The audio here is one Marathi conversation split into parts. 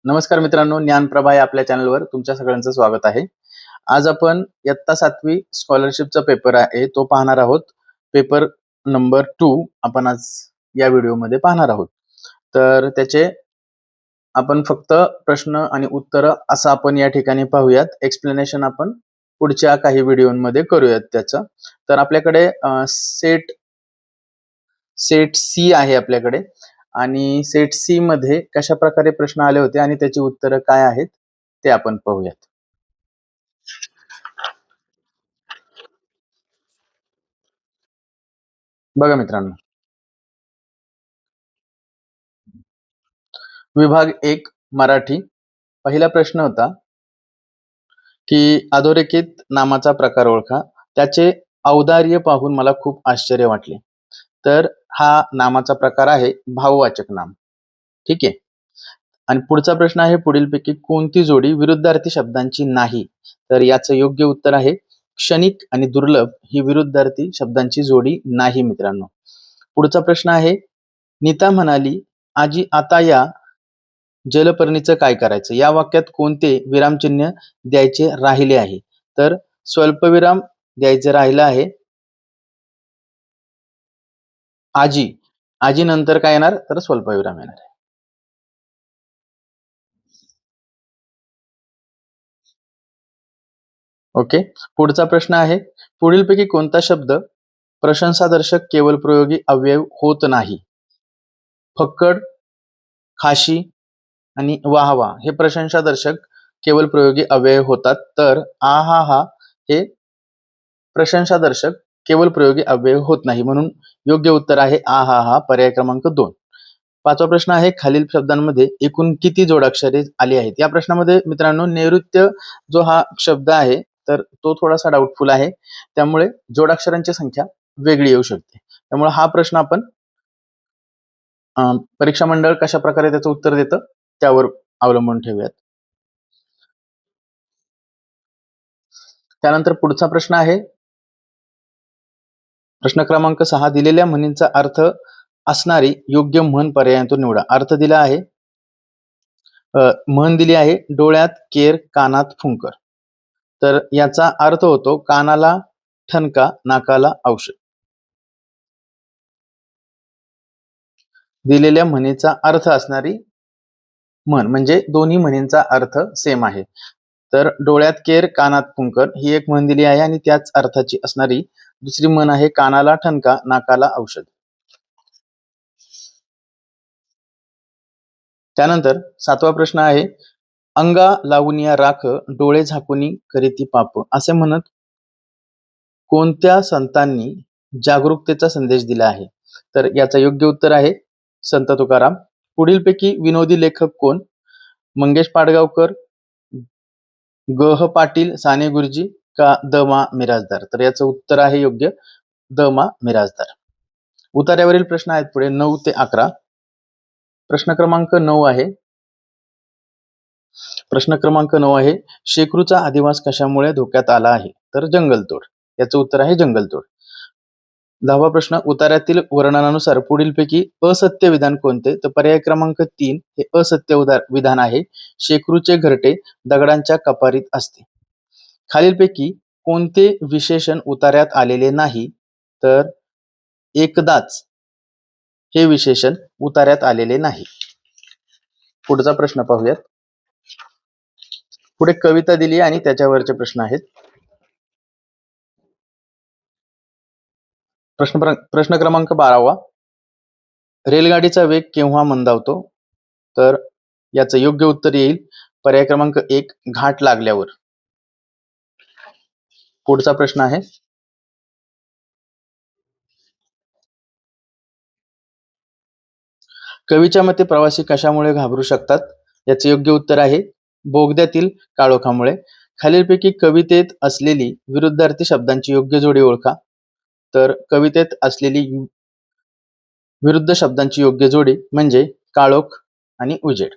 नमस्कार मित्रांनो, ज्ञानप्रभा या आपल्या चॅनलवर तुमच्या सगळ्यांचं स्वागत आहे. आज आपण इयत्ता 7वी स्कॉलरशिपचा पेपर आहे तो पाहणार आहोत. पेपर नंबर 2 आपण आज या व्हिडिओमध्ये पाहणार आहोत. तर त्याचे आपण फक्त प्रश्न आणि उत्तर असं आपण या ठिकाणी पाहूयात. एक्सप्लेनेशन आपण पुढच्या काही व्हिडिओमध्ये करूयात त्याचं. तर आपल्याकडे सेट सी आहे आपल्याकडे आणि सेट सी मध्ये कशा प्रकारे प्रश्न आले होते आणि त्याची उत्तरं काय आहेत ते आपण पाहूयात. बघा मित्रांनो, विभाग 1 मराठी पहिला प्रश्न होता की अधोरेखित नामाचा प्रकार ओळखा. त्याचे औदार्य पाहून मला खूप आश्चर्य वाटले. तर हा नामाचा प्रकार आहे भाववाचक नाम. ठीक आहे. आणि पुढचा प्रश्न आहे पुढीलपैकी कोणती जोडी विरुद्धार्थी शब्दांची नाही? तर याचं योग्य उत्तर आहे क्षणिक आणि दुर्लभ ही विरुद्धार्थी शब्दांची जोडी नाही मित्रांनो. पुढचा प्रश्न आहे नीता म्हणाली आजी आता या जलपर्णीचं काय करायचं? या वाक्यात कोणते विरामचिन्ह द्यायचे राहिले आहे? तर स्वल्पविराम द्यायचे राहिलं आहे आजी. आजी नंतर काय येणार? तर स्वल्पविराम येणार. ओके. पुढचा प्रश्न आहे पुढीलपैकी कोणता शब्द प्रशंसादर्शक केवळ प्रयोगी अव्यय होत नाही? फक्कड, खाशी आणि वाहवा हे प्रशंसादर्शक केवळ प्रयोगी अव्यय होतात. तर आ हा हा हे प्रशंसादर्शक केवळ प्रयोगी अव्यय होत नाही. म्हणून योग्य उत्तर आहे आ हा हा पर्याय क्रमांक 2. पाचवा प्रश्न आहे खालील शब्दांमध्ये एकूण किती जोडाक्षरे आली आहेत? या प्रश्नामध्ये मित्रांनो नैऋत्य जो हा शब्द आहे तर तो थोडासा डाऊटफुल आहे. त्यामुळे जोडाक्षरांची संख्या वेगळी येऊ शकते. त्यामुळे हा प्रश्न आपण परीक्षा मंडळ कशा प्रकारे त्याचं उत्तर देतं त्यावर अवलंबून ठेवूयात. त्यानंतर पुढचा प्रश्न आहे प्रश्न क्रमांक 6 दिलेल्या म्हणींचा अर्थ असणारी योग्य म्हण पर्यायातून निवडा. अर्थ दिला आहे म्हण दिली आहे डोळ्यात केर कानात फुंकर. तर याचा अर्थ होतो कानाला ठणका नाकाला औषध. दिलेल्या म्हणीचा अर्थ असणारी म्हण म्हणजे दोन्ही म्हणींचा अर्थ सेम आहे. तर डोळ्यात केर कानात फुंकर ही एक म्हण दिली आहे आणि त्याच अर्थाची असणारी दुसरी म्हण आहे कानाला ठणका नाकाला औषध. त्यानंतर 7वा प्रश्न आहे अंगा लावूनिया राख डोळे झाकुनी करीती पाप असे म्हणत कोणत्या संतांनी जागरूकतेचा संदेश दिला आहे? तर याचं योग्य उत्तर आहे संत तुकाराम. पुढीलपैकी विनोदी लेखक कोण? मंगेश पाडगावकर, ग. पाटील, साने गुरुजी का द. मा. मिरासदार? तर याचं उत्तर आहे योग्य द. मा. मिरासदार. उतार्यावरील प्रश्न आहेत पुढे 9 ते 11. प्रश्न क्रमांक 9 आहे शेकरूचा अधिवास कशामुळे धोक्यात आला आहे? तर जंगलतोड. याचं उत्तर आहे जंगलतोड. 10वा प्रश्न उतार्यातील वर्णनानुसार पुढीलपैकी असत्य विधान कोणते? तर पर्याय क्रमांक 3 हे असत्य विधान आहे शेकरूचे घरटे दगडांच्या कपारीत असते. खालीलपैकी कोणते विशेषण उतार्यात आलेले नाही? तर एकदाच हे विशेषण उतार्यात आलेले नाही. पुढचा प्रश्न पाहूयात. पुढे कविता दिली आणि त्याच्यावरचे प्रश्न आहेत. प्रश्न क्रमांक 12वा रेलगाडीचा वेग केव्हा मंदावतो? तर याचं योग्य उत्तर येईल पर्याय क्रमांक 1 घाट लागल्यावर. पुढचा प्रश्न आहे कवीच्या मते प्रवासी कशामुळे घाबरू शकतात? याचे योग्य उत्तर आहे बोगद्यातील काळोखामुळे. खालीलपैकी कवितेत असलेली विरुद्धार्थी शब्दांची योग्य जोडी ओळखा. तर कवितेत असलेली विरुद्ध शब्दांची योग्य जोडी म्हणजे काळोख आणि उजेड.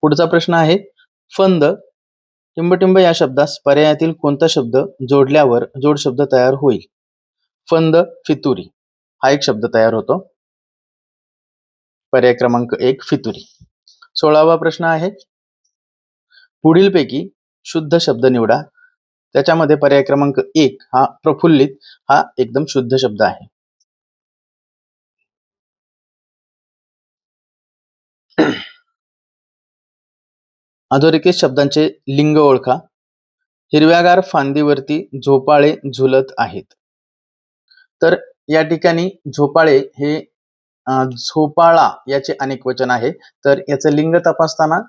पुढचा प्रश्न आहे फंद टिंबटिंब या शब्दास पर्यायातील कोणता शब्द जोडल्यावर जोड शब्द तयार होईल? फंद फितुरी हा एक शब्द तयार होतो. पर्याय क्रमांक 1 फितुरी. 16वा प्रश्न आहे, पुढीलपैकी शुद्ध शब्द निवडा. त्याच्यामध्ये पर्याय क्रमांक 1 हा प्रफुल्लित हा एकदम शुद्ध शब्द आहे. अधोरेखित शब्दांचे लिंग ओळखा. हिरव्यागार फांदीवरती झोपाळे झुलत आहेत. तर या ठिकाणी झोपाळे हे झोपाळा याचे अनेक वचन आहे. तर याचं लिंग तपासताना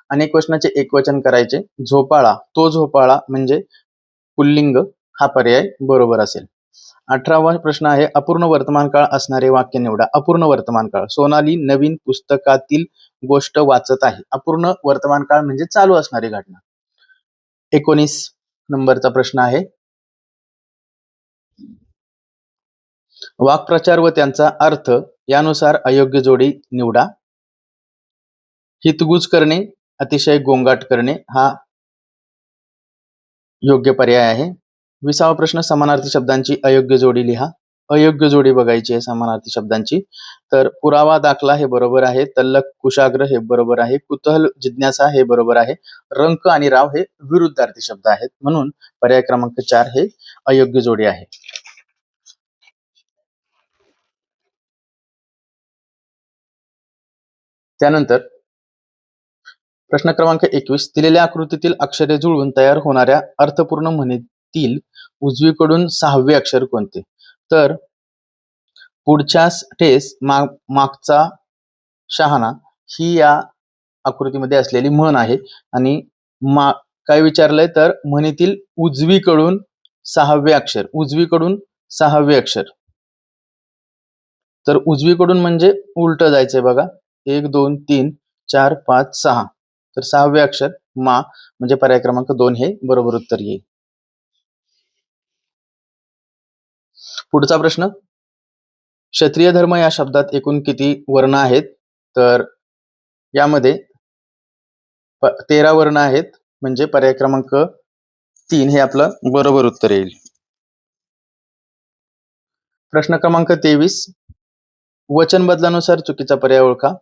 अनेक वचनाचे एकवचन करायचे. झोपाळा, तो झोपाळा म्हणजे पुल्लिंग हा पर्याय बरोबर असेल. 18वा प्रश्न आहे, अपूर्ण वर्तमान काळ असणारे वाक्य निवडा. अपूर्ण वर्तमान काळ, सोनाली नवीन पुस्तकातील गोष्ट वाचत आहे. अपूर्ण वर्तमान काळ म्हणजे चालू असणारी घटना. 19 नंबरचा प्रश्न आहे, वाक्प्रचार व त्यांचा अर्थ यानुसार अयोग्य जोडी निवडा. हितगुज करणे, अतिशय गोंगाट करणे हा योग्य पर्याय आहे. 20वा प्रश्न, समानार्थी शब्दांची अयोग्य जोडी लिहा. अयोग्य जोडी बघायची आहे समानार्थी शब्दांची. तर पुरावा, दाखला हे बरोबर आहे. तल्लख, कुशाग्र हे बरोबर आहे. कुतूहल, जिज्ञासा हे बरोबर आहे. रंक आणि राव हे विरुद्धार्थी शब्द आहेत. म्हणून पर्याय क्रमांक 4 हे अयोग्य जोडी आहे. त्यानंतर प्रश्न क्रमांक 21, दिलेल्या आकृतीतील अक्षरे जुळवून तयार होणाऱ्या अर्थपूर्ण म्हणीतील उजवीकडून 6वे अक्षर कोणते? तर पुढच्या ठेस मागचा शहाणा ही या आकृतीमध्ये असलेली म्हण आहे. आणि काय विचारलंय तर म्हणीतील उजवीकडून 6वे अक्षर, उजवीकडून 6वे अक्षर. तर उजवीकडून म्हणजे उलट जायचंय बघा. 1 2 3 4 5 6. तर 6वे अक्षर मा म्हणजे पर्याय क्रमांक 2 हे बरोबर उत्तर येईल. पुढचा प्रश्न, क्षत्रिय धर्म या शब्दात एकूण किती वर्ण आहेत? तर यामध्ये 13 वर्ण आहेत. म्हणजे पर्याय क्रमांक 3 हे आपलं बरोबर उत्तर येईल. प्रश्न क्रमांक 23, वचन बदलानुसार चुकीचा पर्याय ओळखा.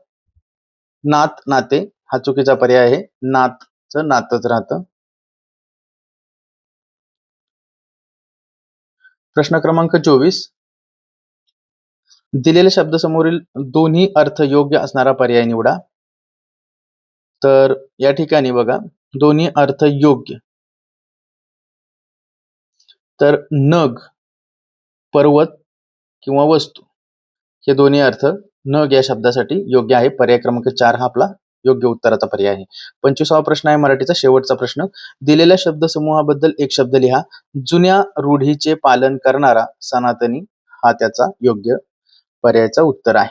नात, नाते हा चुकीचा पर्याय आहे. नातचं नातच राहतं. प्रश्न क्रमांक 24, दिलेल्या शब्दासमोरील दोन्ही अर्थ योग्य असणारा पर्याय निवडा. तर या ठिकाणी बघा, दोन्ही अर्थ योग्य. तर नग, पर्वत किंवा वस्तू हे दोन्ही अर्थ नग या शब्दासाठी योग्य आहे. पर्याय क्रमांक 4 हा आपला योग्य उत्तराचा पर्याय आहे. 25वा प्रश्न आहे मराठीचा शेवटचा प्रश्न, दिलेल्या शब्दसमूहाबद्दल एक शब्द लिहा. जुन्या रूढीचे पालन करणारा सनातनी हा त्याचा योग्य पर्यायचा उत्तर आहे.